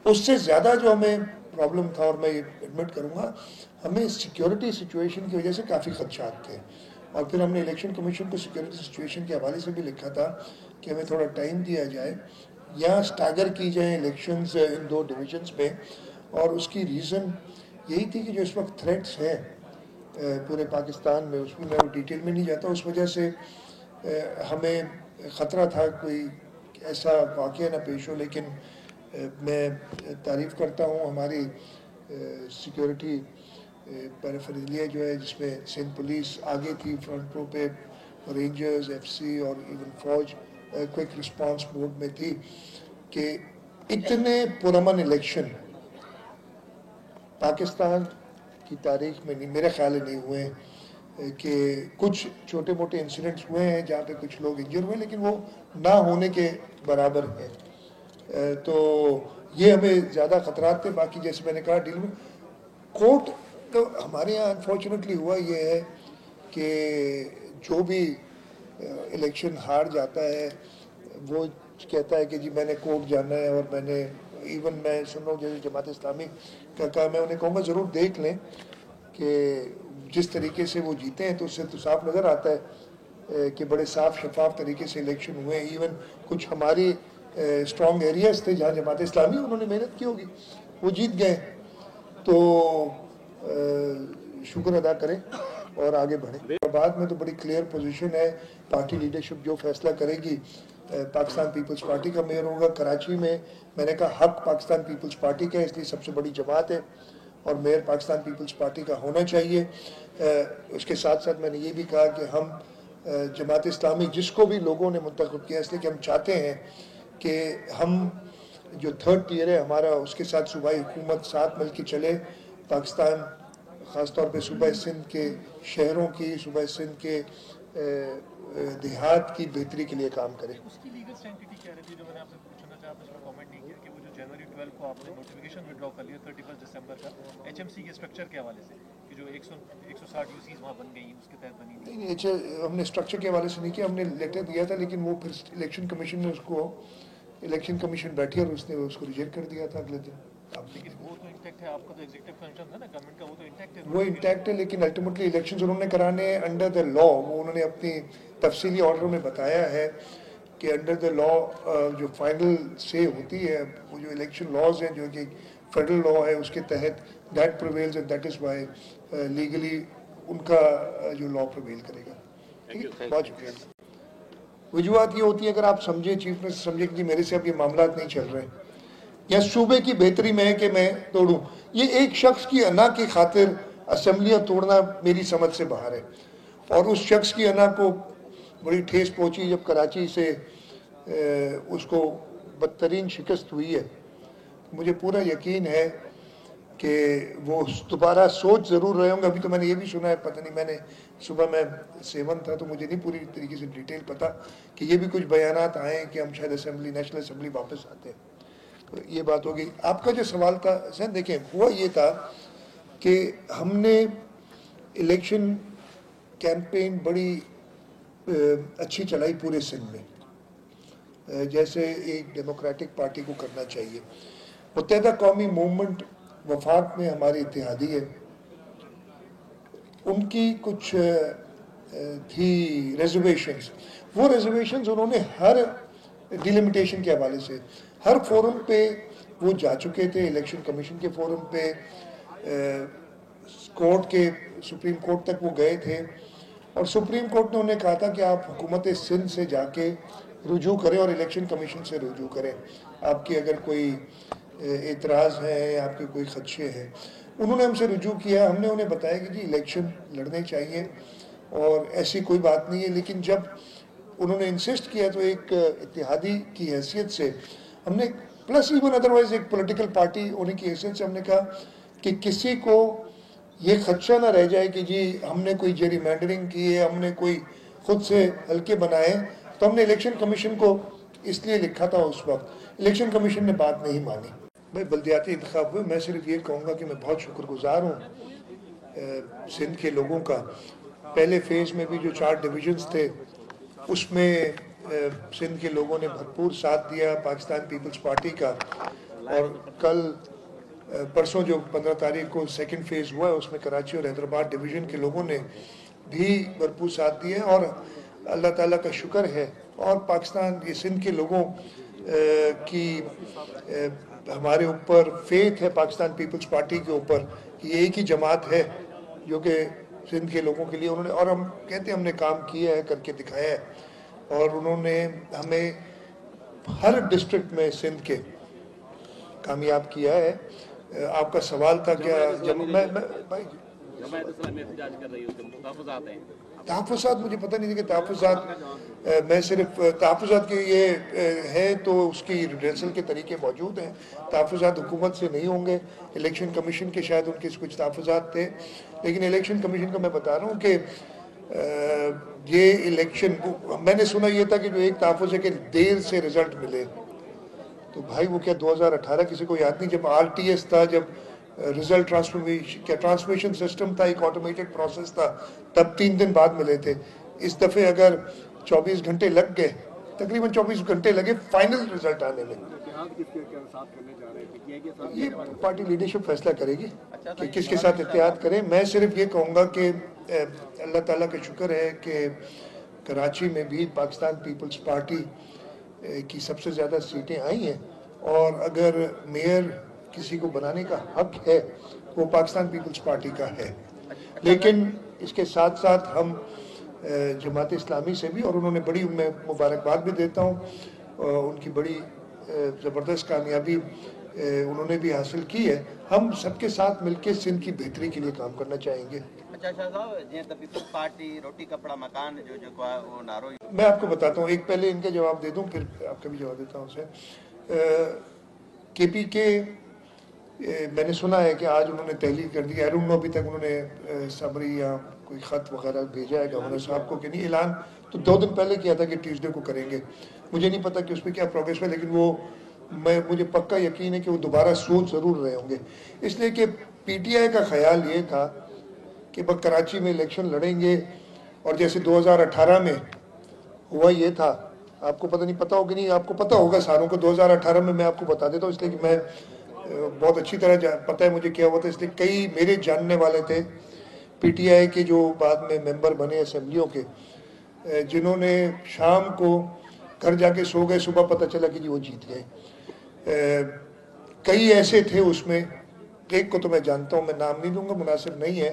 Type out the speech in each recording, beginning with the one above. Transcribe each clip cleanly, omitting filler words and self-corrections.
उससे ज़्यादा जो हमें प्रॉब्लम था, और मैं ये एडमिट करूँगा, हमें सिक्योरिटी सिचुएशन की वजह से काफ़ी खदशात थे। और फिर हमने इलेक्शन कमीशन को सिक्योरिटी सिचुएशन के हवाले से भी लिखा था कि हमें थोड़ा टाइम दिया जाए या स्टैगर की जाए इलेक्शंस इन 2 डिविजन्स में। और उसकी रीज़न यही थी कि जो इस वक्त थ्रेट्स हैं पूरे पाकिस्तान में, उसमें मैं डिटेल में नहीं जाता, उस वजह से हमें ख़तरा था कोई ऐसा वाक़या ना पेश हो। लेकिन मैं तारीफ़ करता हूँ हमारी सिक्योरिटी पैराफेरेलिया जो है, जिसमें सिंध पुलिस आगे थी फ्रंट रो पे, रेंजर्स, एफसी और इवन फौज क्विक रिस्पांस मोड में थी, कि इतने पुरअमन इलेक्शन पाकिस्तान की तारीख में नहीं, मेरे ख्याल में नहीं हुए, कि कुछ छोटे मोटे इंसिडेंट्स हुए हैं जहाँ पे कुछ लोग इंजर हुए, लेकिन वो ना होने के बराबर है। तो ये हमें ज़्यादा ख़तरात थे। बाकी जैसे मैंने कहा डील में कोर्ट, तो हमारे यहाँ अनफॉर्चुनेटली हुआ ये है कि जो भी इलेक्शन हार जाता है वो कहता है कि जी मैंने कोर्ट जाना है, और मैंने इवन मैं सुन रहा हूँ जैसे जमात इस्लामी का कहा, मैं उन्हें कहूँगा ज़रूर देख लें कि जिस तरीके से वो जीते हैं तो उससे तो साफ नज़र आता है कि बड़े साफ शफाफ तरीके से इलेक्शन हुए हैं। इवन कुछ हमारी स्ट्रॉन्ग एरियाज थे जहाँ जमात इस्लामी उन्होंने मेहनत की होगी, वो जीत गए। तो शुक्र अदा करें और आगे बढ़ें। बाद में तो बड़ी क्लियर पोजीशन है, पार्टी लीडरशिप जो फैसला करेगी। पाकिस्तान पीपल्स पार्टी का मेयर होगा कराची में। मैंने कहा हक पाकिस्तान पीपल्स पार्टी का है, इसलिए सबसे बड़ी जमात है और मेयर पाकिस्तान पीपल्स पार्टी का होना चाहिए। उसके साथ साथ मैंने ये भी कहा कि हम जमात इस्लामी जिसको भी लोगों ने मुंतखब किया, इसलिए कि हम चाहते हैं कि हम जो थर्ड टियर है हमारा, उसके साथ सूबाई हुकूमत साथ मिल के चले। पाकिस्तान ख़ासतौर पे सूबा सिंध के शहरों की, सूबा सिंध के देहात की बेहतरी के लिए काम करे। उसकी लीगल सैंक्टिटी क्या रहती है, जो मैंने आपसे पूछना चाहा, आपने उसमें कमेंट नहीं किया कि वो जो जनवरी 12 को आपने नोटिफिकेशन विड्रॉ कर लिया 31 दिसंबर का एचएमसी के स्ट्रक्चर के हवाले से, कि जो 160 यूसीज वहाँ बन गई उसके तहत बनी नहीं, हमने स्ट्रक्चर के हवाले से नहीं किया, हमने लेटर दिया था, लेकिन वो फिर इलेक्शन कमीशन ने उसको, इलेक्शन कमीशन बैठी और उसने उसको रिजेक्ट कर दिया था अगले दिन। लेकिन वो तो इंटैक्ट है, आपका तो एग्जीक्यूटिव फंक्शन था ना गवर्नमेंट का, वो तो इंटैक्ट है। वो इंटैक्ट है, लेकिन अल्टीमेटली इलेक्शंस उन्होंने कराने अंडर द लॉ। वो उन्होंने अपनी तफसीली ऑर्डर में बताया है कि अंडर द लॉ जो फाइनल से होती है, वो जो इलेक्शन लॉज हैं जो कि फेडरल लॉ है उसके तहत that prevails, and that is why legally उनका जो लॉ प्रिवेल करेगा। ठीक है, बहुत शुक्रिया। वजूहत ये होती है, अगर आप समझे, चीफ मिनिस्टर समझे कि मेरे से अब ये मामला नहीं चल रहे या सूबे की बेहतरी में है कि मैं तोड़ूं, ये एक शख्स की अना की खातिर असम्बलियाँ तोड़ना मेरी समझ से बाहर है। और उस शख्स की अना को बड़ी ठेस पहुंची जब कराची से उसको बदतरीन शिकस्त हुई है। मुझे पूरा यकीन है कि वो दोबारा सोच ज़रूर रहे होंगे। अभी तो मैंने ये भी सुना है, पता नहीं, मैंने सुबह मैं सेवन था तो मुझे नहीं पूरी तरीके से डिटेल पता, कि ये भी कुछ बयानात आए हैं कि हम शायद असेंबली, नेशनल असेंबली वापस आते हैं। तो ये बात होगी। आपका जो सवाल था सर, देखें हुआ ये था कि हमने इलेक्शन कैंपेन बड़ी अच्छी चलाई पूरे सिंध में, जैसे एक डेमोक्रेटिक पार्टी को करना चाहिए। मुत्तहिदा कौमी मूवमेंट वफाक में हमारी इत्तेहादी है, उनकी कुछ थी रिजर्वेशंस। वो रिजर्वेशंस उन्होंने हर डिलिमिटेशन के हवाले से हर फोरम पे वो जा चुके थे। इलेक्शन कमीशन के फोरम पे, कोर्ट के, सुप्रीम कोर्ट तक वो गए थे, और सुप्रीम कोर्ट ने उन्हें कहा था कि आप हुकूमत सिंध से जाके रुजू करें और इलेक्शन कमीशन से रुजू करें, आपकी अगर कोई एतराज़ है, आपके कोई खदशे हैं। उन्होंने हमसे रुजू किया, हमने उन्हें बताया कि जी इलेक्शन लड़ने चाहिए और ऐसी कोई बात नहीं है। लेकिन जब उन्होंने इंसिस्ट किया तो एक इत्तेहादी की हैसियत से हमने, प्लस इवन अदरवाइज एक पॉलिटिकल पार्टी होने की हैसियत से हमने कहा कि किसी को ये खदशा ना रह जाए कि जी हमने कोई जेरीमैंडरिंग की है, हमने कोई खुद से हल्के बनाए। तो हमने इलेक्शन कमीशन को इसलिए लिखा था उस वक्त, इलेक्शन कमीशन ने बात नहीं मानी। भाई बल्दियाती इंतखाब हुए, मैं सिर्फ ये कहूँगा कि मैं बहुत शुक्रगुजार हूँ सिंध के लोगों का। पहले फेज़ में भी जो 4 डिवीजन्स थे उसमें सिंध के लोगों ने भरपूर साथ दिया पाकिस्तान पीपल्स पार्टी का। और कल परसों जो 15 तारीख को सेकंड फेज़ हुआ है उसमें कराची और हैदराबाद डिवीज़न के लोगों ने भी भरपूर साथ दिए और अल्लाह ताला का शुक्र है और पाकिस्तान ये सिंध के लोगों की हमारे ऊपर फेथ है पाकिस्तान पीपल्स पार्टी के ऊपर कि एक ही जमात है जो कि सिंध के लोगों के लिए उन्होंने, और हम कहते हैं हमने काम किया है, करके दिखाया है। और उन्होंने हमें हर डिस्ट्रिक्ट में सिंध के कामयाब किया है। आपका सवाल था क्या, जब मैं भाई तहफ़्फ़ुज़ात मुझे पता नहीं था कि तहफ़्फ़ुज़ात, मैं सिर्फ तहफ़्फ़ुज़ात के ये है तो उसकी रिहर्सल के तरीके मौजूद हैं। तहफ़्फ़ुज़ात हुकूमत से नहीं होंगे, इलेक्शन कमीशन के शायद उनके कुछ तहफ़्फ़ुज़ात थे, लेकिन इलेक्शन कमीशन का मैं बता रहा हूँ कि ये इलेक्शन मैंने सुना ये था कि जो एक तहफ़्फ़ुज़ है कि देर से रिज़ल्ट मिले, तो भाई वो क्या 2018 किसी को याद नहीं जब RTS था, जब रिजल्ट ट्रांसमिशन सिस्टम था, एक ऑटोमेटेड प्रोसेस था, तब 3 दिन बाद मिले थे। इस दफ़े अगर 24 घंटे लग गए, तकरीबन 24 घंटे लगे फाइनल रिजल्ट आने में। ये पार्टी लीडरशिप फैसला करेगी कि किसके साथ इत्तेहाद करें। मैं सिर्फ ये कहूँगा कि अल्लाह ताला का शुक्र है कि कराची में भी पाकिस्तान पीपल्स पार्टी की सबसे ज़्यादा सीटें आई हैं, और अगर मेयर किसी को बनाने का हक है वो पाकिस्तान पीपल्स पार्टी का है। लेकिन इसके साथ साथ हम जमात इस्लामी से भी, और उन्होंने बड़ी, मैं मुबारकबाद भी देता हूँ, उनकी बड़ी ज़बरदस्त कामयाबी उन्होंने भी हासिल की है। हम सबके साथ मिलकर सिंध की बेहतरी के लिए काम करना चाहेंगे। अच्छा शाह साहब, जीअं त पीपल्स पार्टी रोटी कपड़ा मकान जो जेको आहे वो नारो, मैं आपको बताता हूँ, एक पहले इनका जवाब दे दूँ फिर आपका भी जवाब देता हूँ उसे। KPK मैंने सुना है कि आज उन्होंने तहलील कर दी। आई डोंट नो अभी तक उन्होंने समरी या कोई ख़त वगैरह भेजा है गवर्नर साहब को कि नहीं। ऐलान तो 2 दिन पहले किया था कि ट्यूसडे को करेंगे। मुझे नहीं पता कि उस पर क्या प्रोग्रेस है, लेकिन वो मुझे पक्का यकीन है कि वो दोबारा सोच ज़रूर रहे होंगे। इसलिए कि PTI का ख्याल ये था कि बस कराची में इलेक्शन लड़ेंगे, और जैसे 2018 में हुआ ये था, आपको पता नहीं पता होगा, नहीं आपको पता होगा सारों को। 2018 में मैं आपको बता देता हूँ इसलिए कि मैं बहुत अच्छी तरह पता है मुझे क्या हुआ था, इसलिए कई मेरे जानने वाले थे PTI के जो बाद में मेंबर बने असेंबलियों के, जिन्होंने शाम को घर जाके सो गए, सुबह पता चला कि जी वो जीत गए। कई ऐसे थे उसमें, एक को तो मैं जानता हूँ, मैं नाम नहीं लूँगा, मुनासिब नहीं है,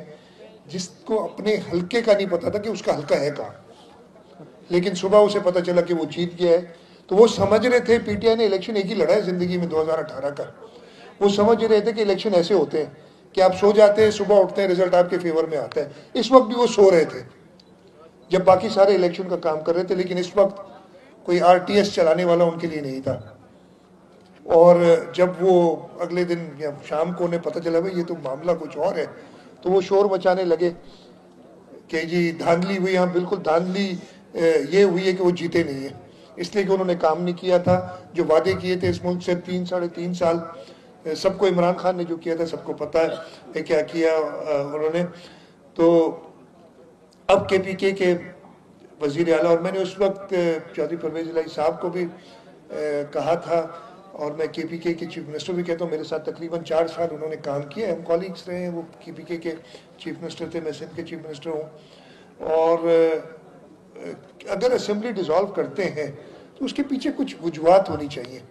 जिसको अपने हल्के का नहीं पता था कि उसका हल्का है कहाँ, लेकिन सुबह उसे पता चला कि वो जीत गया है। तो वो समझ रहे थे PTI ने इलेक्शन एक ही लड़ा है ज़िंदगी में 2018 का। वो समझ रहे थे कि इलेक्शन ऐसे होते हैं कि आप सो जाते हैं, सुबह उठते हैं, रिजल्ट आपके फेवर में आता है। इस वक्त भी वो सो रहे थे जब बाकी सारे इलेक्शन का काम कर रहे थे, लेकिन इस वक्त कोई RTS चलाने वाला उनके लिए नहीं था। और जब वो अगले दिन या शाम को उन्हें पता चला भाई ये तो मामला कुछ और है, तो वो शोर मचाने लगे कि जी धांधली हुई। यहाँ बिल्कुल धांधली ये हुई है कि वो जीते नहीं है, इसलिए कि उन्होंने काम नहीं किया था जो वादे किए थे इस मुल्क से 3-3.5 साल। सबको इमरान खान ने जो किया था सबको पता है क्या किया उन्होंने। तो अब KPK के वज़ीर आला, और मैंने उस वक्त चौधरी परवेज़ इलाही साहब को भी कहा था, और मैं KPK के चीफ मिनिस्टर भी कहता हूँ, मेरे साथ तकरीबन 4 साल उन्होंने काम किया है, हम कॉलीग्स रहे हैं। वो KPK के चीफ मिनिस्टर थे, मैं सिंध के चीफ मिनिस्टर हूँ। और अगर असेंबली डिसॉल्व करते हैं तो उसके पीछे कुछ वजूहात होनी चाहिए।